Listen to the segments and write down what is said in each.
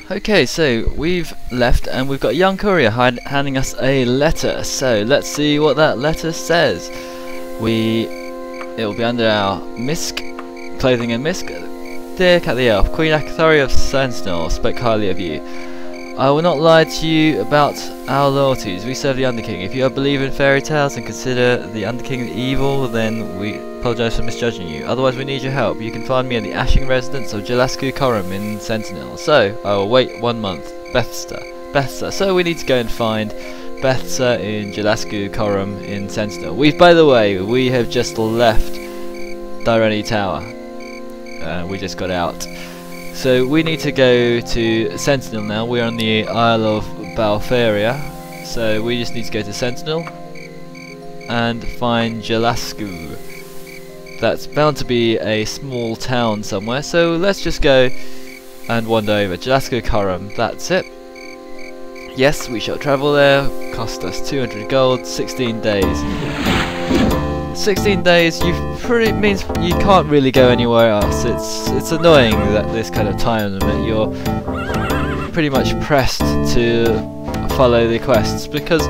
Okay, so we've left and we've got a young courier handing us a letter. So let's see what that letter says. It will be under our misc, clothing and misc. Dear Cat the Elf, Queen Akathari of Sentinel spoke highly of you. I will not lie to you about our loyalties. We serve the Underking. If you are believe in fairy tales and consider the Underking evil, then we apologise for misjudging you. Otherwise, we need your help. You can find me at the Ashing residence of Jelasku Corum in Sentinel. So, I will wait 1 month. Bethsa. So we need to go and find Bethsa in Jelasku Corum in Sentinel. By the way, we have just left Dyreni Tower. We just got out. So we need to go to Sentinel now. We're on the Isle of Balfaria. So we just need to go to Sentinel and find Jelasku. That's bound to be a small town somewhere. So let's just go and wander over. Jelasku Corum, that's it. Yes, we shall travel there. Cost us 200 gold, 16 days. 16 days means you can't really go anywhere else. It's annoying that this kind of time limit, you're pretty much pressed to follow the quests because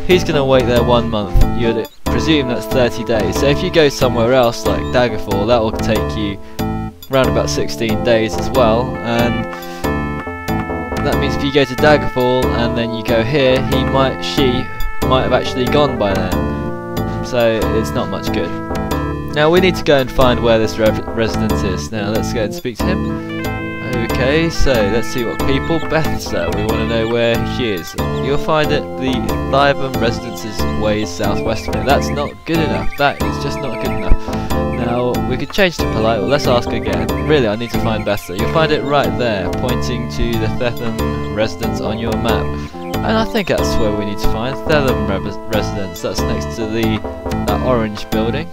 he's going to wait there 1 month. You'd presume that's 30 days. So if you go somewhere else like Daggerfall, that will take you around about 16 days as well, and that means if you go to Daggerfall and then you go here, she might have actually gone by then. So it's not much good. Now we need to go and find where this residence is. Now let's go and speak to him. Okay, so let's see what people. Bethsa, we want to know where she is. You'll find it the Llugwyn residence's ways southwest of it. That's not good enough. That is just not good enough. Now we could change to polite. Well, let's ask again. Really, I need to find Bethsa. You'll find it right there, pointing to the Thetham residence on your map. And I think that's where we need to find Thetham residence. That's next to that orange building.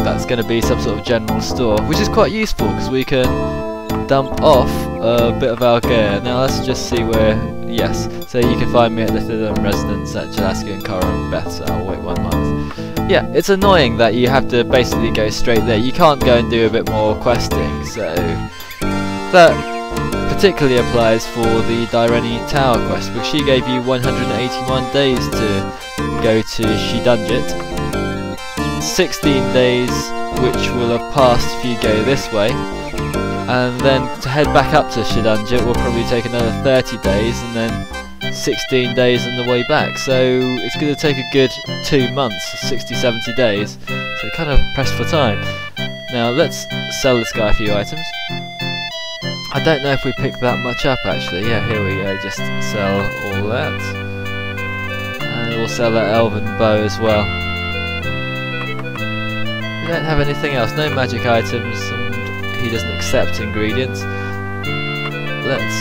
That's going to be some sort of general store, which is quite useful because we can dump off a bit of our gear. Now let's just see where. Yes, so you can find me at the Thetham residence at Jelasku and Corum, Bethsa. I'll wait 1 month. Yeah, it's annoying that you have to basically go straight there. You can't go and do a bit more questing. So that particularly applies for the Dyreni Tower quest, because she gave you 181 days to go to Shidunjit, 16 days which will have passed if you go this way, and then to head back up to Shidunjit will probably take another 30 days and then 16 days on the way back, so it's going to take a good 2 months, 60-70 days, so kind of pressed for time. Now let's sell this guy a few items. I don't know if we picked that much up actually. Yeah, here we go, just sell all that. And we'll sell that elven bow as well. We don't have anything else, no magic items, and he doesn't accept ingredients. Let's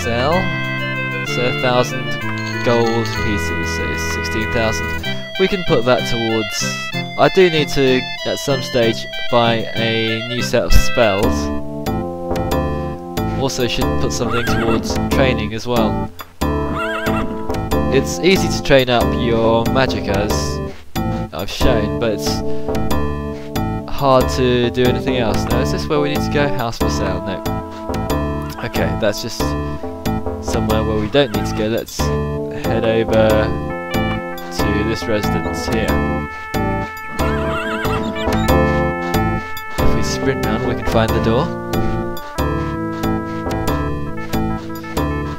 sell. So 1,000 gold pieces, so it's 16,000. We can put that towards. I do need to, at some stage, buy a new set of spells. Also should put something towards training as well. It's easy to train up your magic as I've shown, but it's hard to do anything else. Now is this where we need to go? House for sale? No. Okay, that's just somewhere where we don't need to go. Let's head over to this residence here. If we sprint round we can find the door.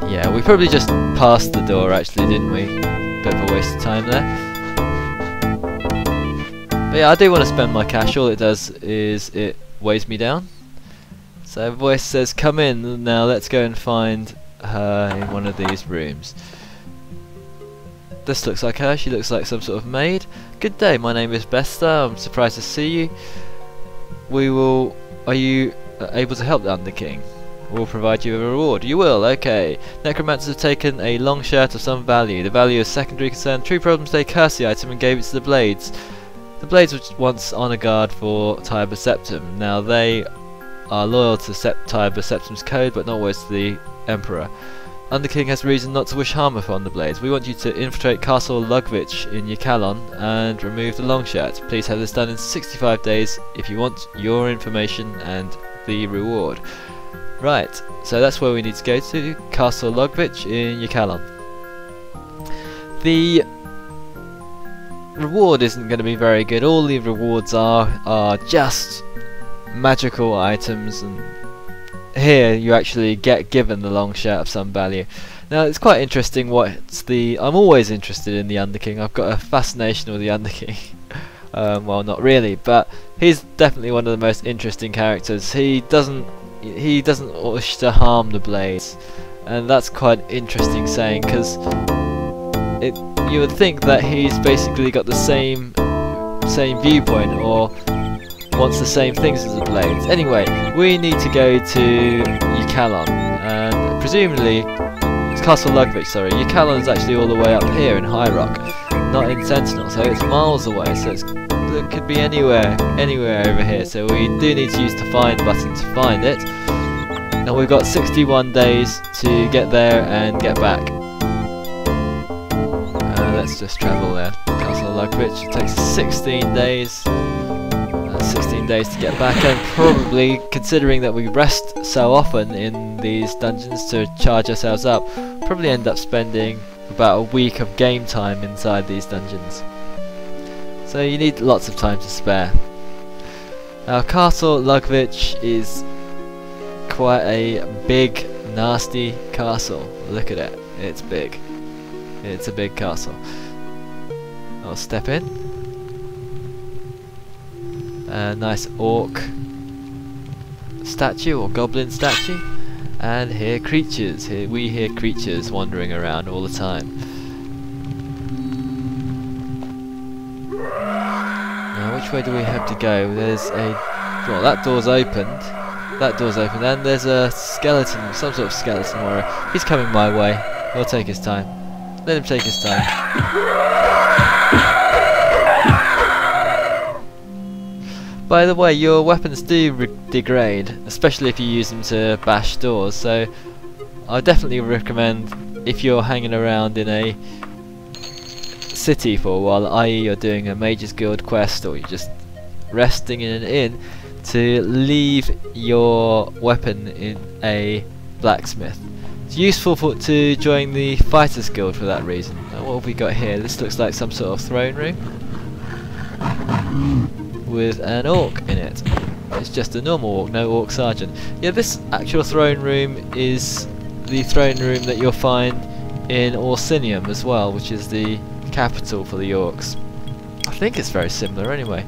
Yeah, we probably just passed the door actually, didn't we? Bit of a waste of time there. But yeah, I do want to spend my cash. All it does is it weighs me down. So a voice says, come in. Now let's go and find her in one of these rooms. This looks like her. She looks like some sort of maid. Good day, my name is Bethsa. I'm surprised to see you. Are you able to help the Underking? We'll provide you with a reward. You will, okay. Necromancers have taken a long shirt of some value. The value is secondary concern. True problems, they cursed the item and gave it to the Blades. The Blades were once honour guard for Tiber Septim. Now they are loyal to Tiber Septim's code, but not always to the Emperor. Underking has reason not to wish harm upon the Blades. We want you to infiltrate Castle Llugwyn in Ykalon and remove the long shirt. Please have this done in 65 days if you want your information and the reward. Right, so that's where we need to go to, Castle Llugwyn in Ykalon. The reward isn't going to be very good. All the rewards are just magical items, and here you actually get given the long shirt of some value. Now it's quite interesting I'm always interested in the Underking. I've got a fascination with the Underking. Well, not really, but he's definitely one of the most interesting characters. He doesn't wish to harm the blades, and that's quite interesting saying, because you would think that he's basically got the same viewpoint, or wants the same things as the blades. Anyway, we need to go to Ykalon, and presumably it's Castle Llugwyn, sorry. Ykalon is actually all the way up here in High Rock, not in Sentinel, so it's miles away, so it could be anywhere over here, so we do need to use the find button to find it. And we've got 61 days to get there and get back. Let's just travel there. Castle Llugwyn, it takes 16 days. 16 days to get back, and probably, considering that we rest so often in these dungeons to charge ourselves up, probably end up spending about a week of game time inside these dungeons. So you need lots of time to spare. Now Castle Llugwyn is quite a big, nasty castle. Look at it, it's big. It's a big castle. I'll step in. A nice orc statue or goblin statue, and here creatures. We hear creatures wandering around all the time. Now, which way do we have to go? There's well, that door's opened. That door's open, and there's a skeleton, some sort of skeleton warrior. He's coming my way. He'll take his time. Let him take his time. By the way, your weapons do degrade, especially if you use them to bash doors, so I definitely recommend, if you're hanging around in a city for a while, i.e. you're doing a Mage's Guild quest or you're just resting in an inn, to leave your weapon in a blacksmith. It's useful to join the Fighters Guild for that reason. Now, what have we got here? This looks like some sort of throne room with an orc in it. It's just a normal orc, no orc sergeant. Yeah, this actual throne room is the throne room that you'll find in Orsinium as well, which is the capital for the orcs. I think it's very similar anyway.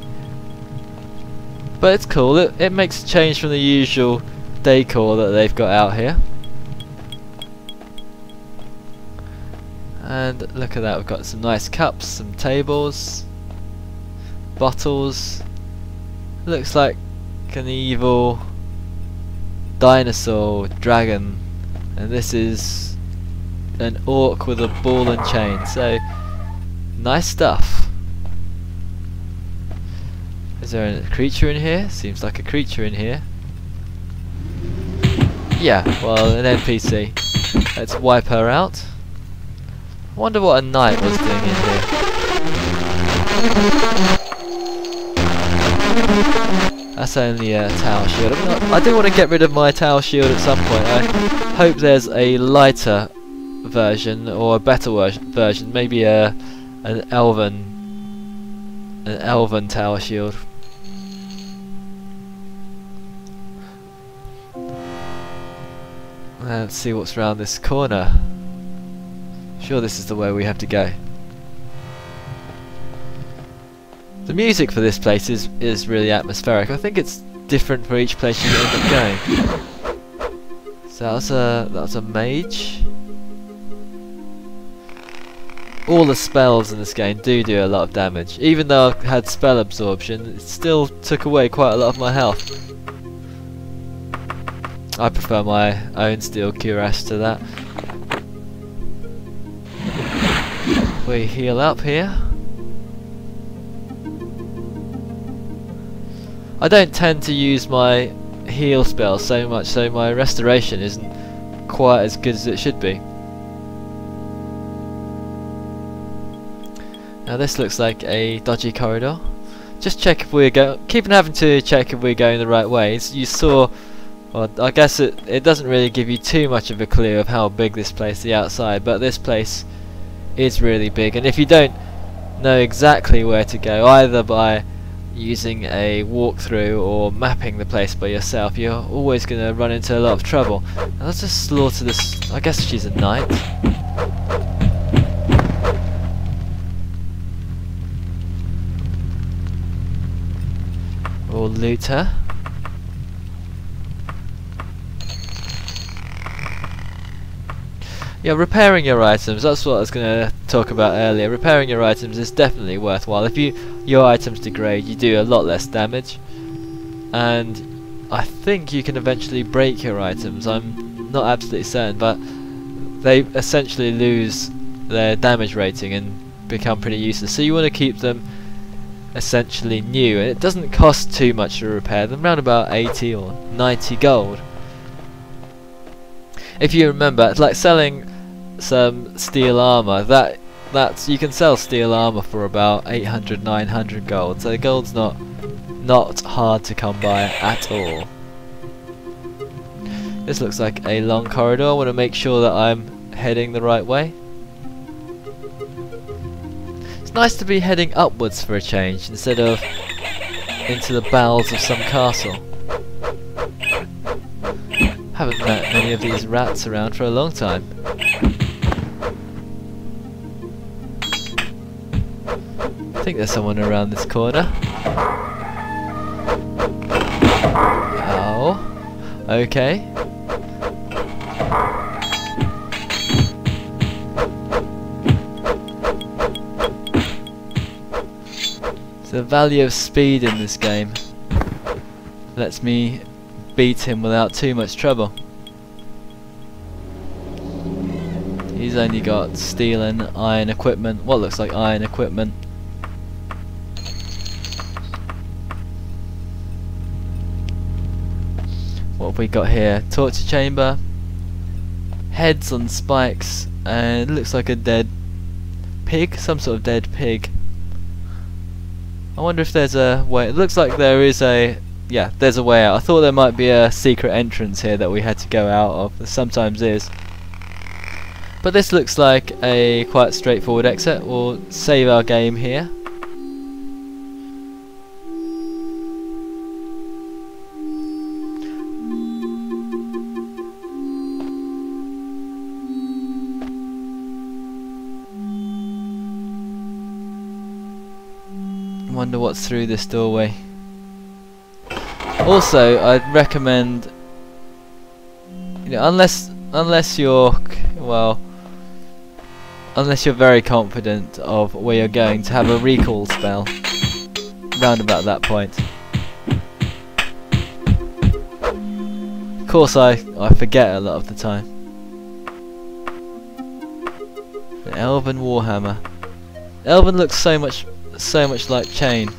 But it's cool, it makes a change from the usual decor that they've got out here. And look at that, we've got some nice cups, some tables, bottles. Looks like an evil dinosaur dragon, and this is an orc with a ball and chain, so nice stuff. Is there a creature in here? Seems like a creature in here. Yeah, well, an NPC. Let's wipe her out. I wonder what a knight was doing in here. That's only a tower shield. I do want to get rid of my tower shield at some point. I hope there's a lighter version or a better version. Maybe an elven tower shield. Let's see what's around this corner. Sure, this is the way we have to go. The music for this place is really atmospheric. I think it's different for each place you end up going. So that's a mage. All the spells in this game do a lot of damage. Even though I've had spell absorption, it still took away quite a lot of my health. I prefer my own steel cuirass to that. We heal up here. I don't tend to use my heal spell so much, so my restoration isn't quite as good as it should be. Now this looks like a dodgy corridor. Just check if we're having to check if we're going the right way. You saw Well, I guess it doesn't really give you too much of a clue of how big this place is, the outside, but this place is really big, and if you don't know exactly where to go, either by using a walkthrough or mapping the place by yourself, you're always going to run into a lot of trouble. Now let's just slaughter this. I guess she's a knight. Or loot her. Yeah, repairing your items, that's what I was going to talk about earlier. Repairing your items is definitely worthwhile. If your items degrade, you do a lot less damage. And I think you can eventually break your items. I'm not absolutely certain, but they essentially lose their damage rating and become pretty useless. So you want to keep them essentially new. And it doesn't cost too much to repair them, around about 80 or 90 gold. If you remember, it's like selling some steel armor. That's you can sell steel armor for about 800-900 gold. So the gold's not hard to come by at all. This looks like a long corridor. I want to make sure that I'm heading the right way. It's nice to be heading upwards for a change instead of into the bowels of some castle. Haven't met many of these rats around for a long time. I think there's someone around this corner. Oh, okay. The value of speed in this game lets me beat him without too much trouble. He's only got steel and iron equipment, what looks like iron equipment. What have we got here? Torture chamber, heads on spikes, and it looks like a dead pig, some sort of dead pig. I wonder if there's a way. It looks like there is a. Yeah, there's a way out. I thought there might be a secret entrance here that we had to go out of. There sometimes is. But this looks like a quite straightforward exit. We'll save our game here. Wonder what's through this doorway. Also, I'd recommend, you know, unless you're very confident of where you're going, to have a recall spell round about that point. Of course, I forget a lot of the time. The Elven Warhammer. Elven looks so much like chain.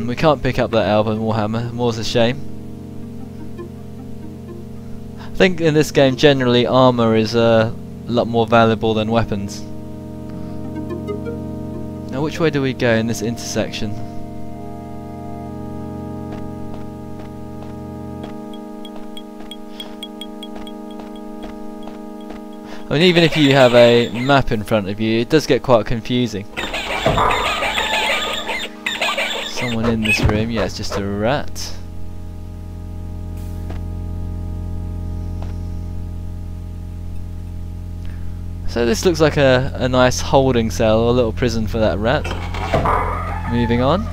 We can't pick up that Elven Warhammer, more's a shame. I think in this game generally armour is a lot more valuable than weapons. Now which way do we go in this intersection? I mean, even if you have a map in front of you, it does get quite confusing. Someone in this room, yeah, it's just a rat. So this looks like a nice holding cell, or a little prison for that rat. Moving on.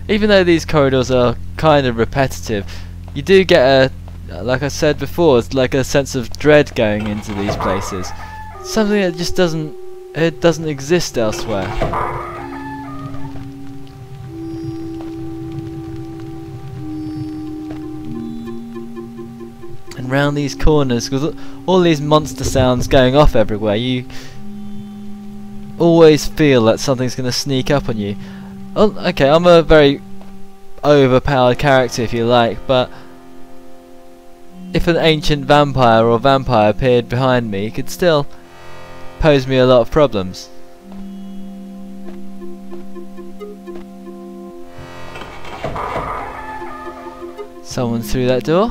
Even though these corridors are kind of repetitive, you do get a, like I said before, it's like a sense of dread going into these places. Something that just doesn't exist elsewhere. And round these corners, with all these monster sounds going off everywhere, you always feel that something's going to sneak up on you. Oh, okay, I'm a very overpowered character if you like, but if an ancient vampire or vampire appeared behind me, it could still pose me a lot of problems. Someone through that door.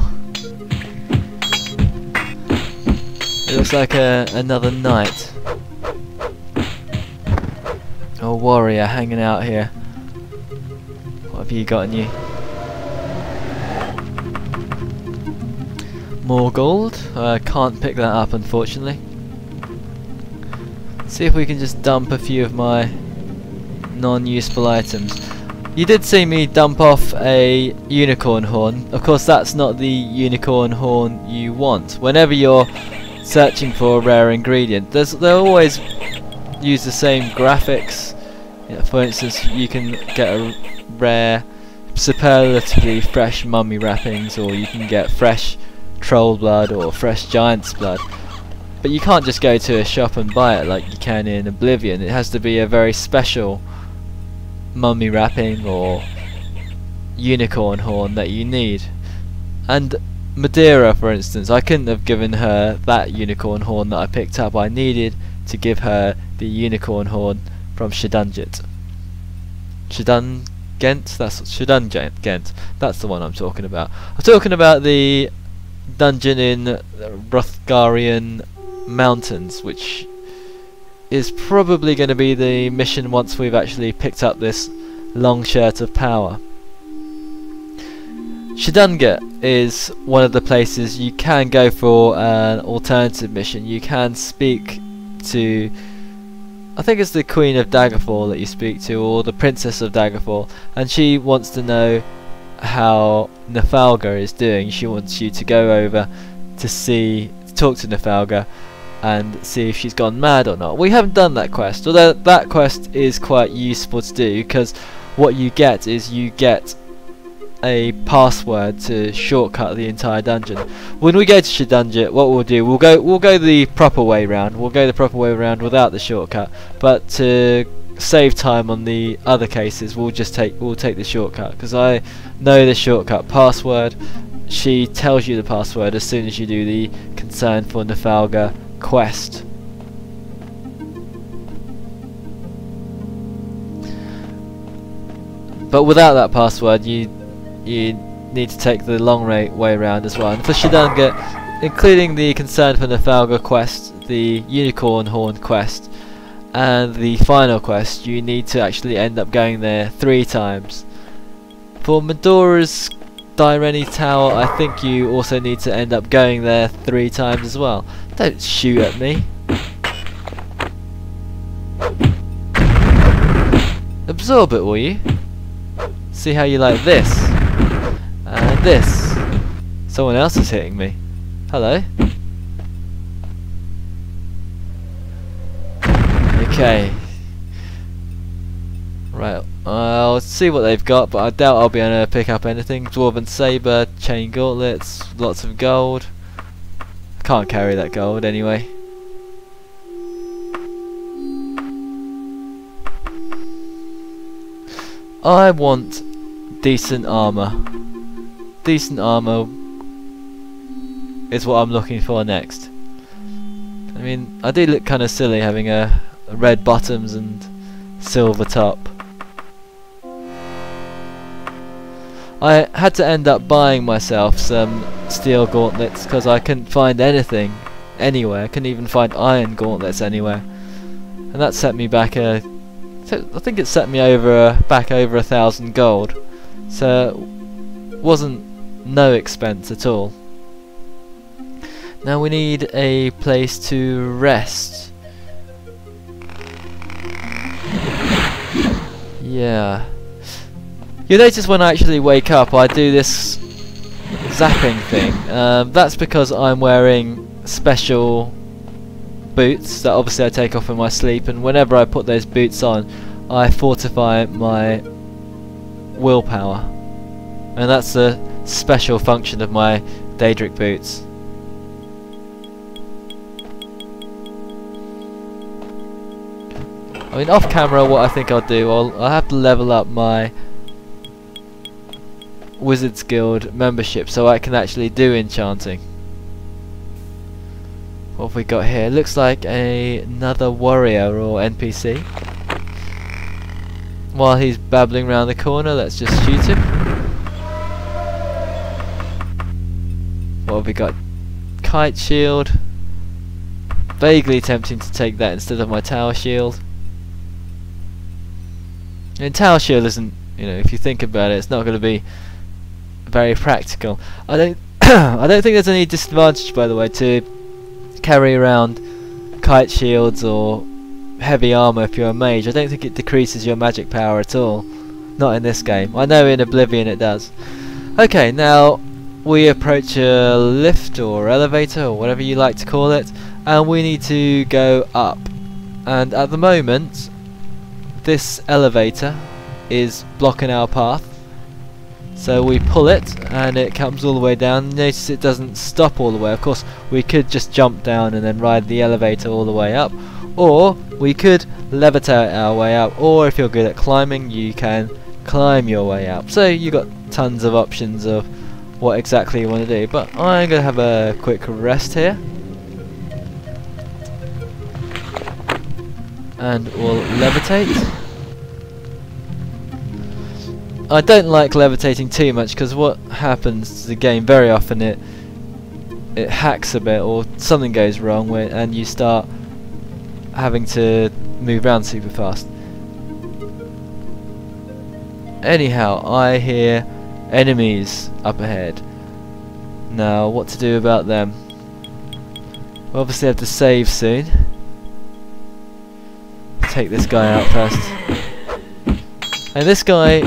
It looks like another knight or warrior hanging out here. What have you got in you? More gold. I can't pick that up, unfortunately. See if we can just dump a few of my non-useful items. You did see me dump off a unicorn horn. Of course, that's not the unicorn horn you want. Whenever you're searching for a rare ingredient, they'll always use the same graphics. You know, for instance, you can get a rare, superlatively fresh mummy wrappings, or you can get fresh troll blood or fresh giant's blood. But you can't just go to a shop and buy it like you can in Oblivion. It has to be a very special mummy wrapping or unicorn horn that you need. And Madeira, for instance, I couldn't have given her that unicorn horn that I picked up. I needed to give her the unicorn horn from Shedungent. Shedungent? That's Shedungent. That's the one I'm talking about. I'm talking about the dungeon in Hrothgarian Mountains, which is probably going to be the mission once we've actually picked up this long shirt of power. Shedungent is one of the places you can go for an alternative mission. You can speak to, I think it's the Queen of Daggerfall that you speak to, or the Princess of Daggerfall, and she wants to know how Nafalga is doing. She wants you to go over to talk to Nafalga and see if she's gone mad or not. We haven't done that quest, although that quest is quite useful to do, because what you get is you get a password to shortcut the entire dungeon. When we go to Shedungent, what we'll do, we'll go the proper way round. We'll go the proper way round without the shortcut, but to save time on the other cases, we'll take the shortcut, because I know the shortcut password. She tells you the password as soon as you do the Concern for Nafalga quest. But without that password, you need to take the long way around as well. And for Shedungent, including the Concern for Nafalga quest, the Unicorn Horn quest, and the final quest, you need to actually end up going there 3 times. For Medora's Dyreni Tower, I think you also need to end up going there 3 times as well. Don't shoot at me. Absorb it, will you? See how you like this. And this. Someone else is hitting me. Hello. Okay. Right, I'll see what they've got, but I doubt I'll be able to pick up anything. Dwarven Sabre, chain gauntlets, lots of gold. I can't carry that gold anyway. I want decent armour. Decent armour is what I'm looking for next. I mean, I do look kind of silly having a red bottoms and silver top. I had to end up buying myself some steel gauntlets because I couldn't find anything anywhere. I couldn't even find iron gauntlets anywhere, and that set me back I think it set me back over 1,000 gold. So it wasn't no expense at all. Now we need a place to rest. Yeah. You notice when I actually wake up, I do this zapping thing. That's because I'm wearing special boots that obviously I take off in my sleep, and whenever I put those boots on, I fortify my willpower. And that's a special function of my Daedric boots. I mean, off camera, what I think I'll do, I'll have to level up my Wizards Guild membership so I can actually do enchanting. What have we got here? Looks like another warrior or NPC. While he's babbling around the corner, let's just shoot him. What have we got? Kite shield. Vaguely tempting to take that instead of my tower shield. And tower shield isn't, you know, if you think about it, it's not going to be very practical. I don't I don't think there's any disadvantage, by the way, to carry around kite shields or heavy armor if you're a mage. I don't think it decreases your magic power at all. Not in this game. I know in Oblivion it does. Okay, now we approach a lift or elevator or whatever you like to call it, and we need to go up. And at the moment, this elevator is blocking our path. So we pull it and it comes all the way down. Notice it doesn't stop all the way. Of course, we could just jump down and then ride the elevator all the way up, or we could levitate our way up, or if you're good at climbing, you can climb your way up. So you got tons of options of what exactly you want to do. But I'm going to have a quick rest here, and we'll levitate. I don't like levitating too much because what happens to the game very often, it hacks a bit or something goes wrong and you start having to move around super fast. Anyhow, I hear enemies up ahead. Now, what to do about them? We obviously have to save soon. Take this guy out first. And this guy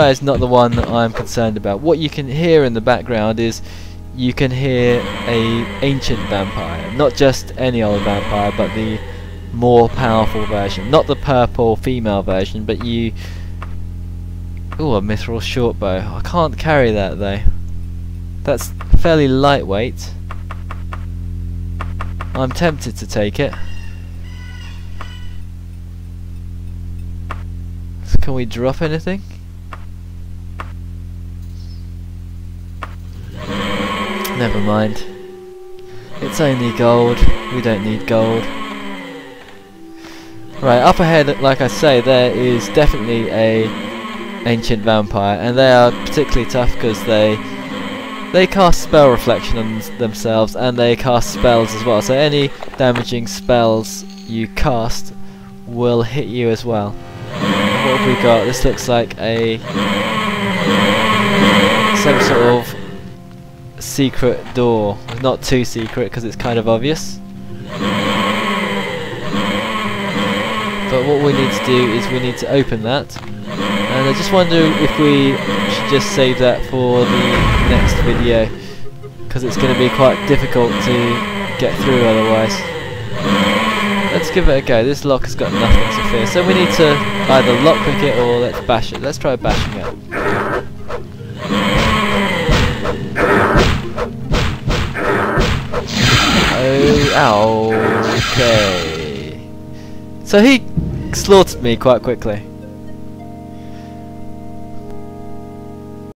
is not the one that I'm concerned about. What you can hear in the background is you can hear a ancient vampire, not just any old vampire, but the more powerful version, not the purple female version, but you. Ooh, a mithril shortbow. I can't carry that though. That's fairly lightweight. I'm tempted to take it. Can we drop anything? Never mind. It's only gold. We don't need gold. Right, up ahead, like I say, there is definitely a ancient vampire, and they are particularly tough because they cast spell reflection on themselves, and they cast spells as well. So any damaging spells you cast will hit you as well. What have we got? This looks like some sort of secret door. Not too secret because it's kind of obvious. But what we need to do is we need to open that. And I just wonder if we should just save that for the next video, because it's going to be quite difficult to get through otherwise. Let's give it a go. This lock has got nothing to fear, so we need to either lockpick it or let's bash it. Let's try bashing it. Oh, okay. So he slaughtered me quite quickly.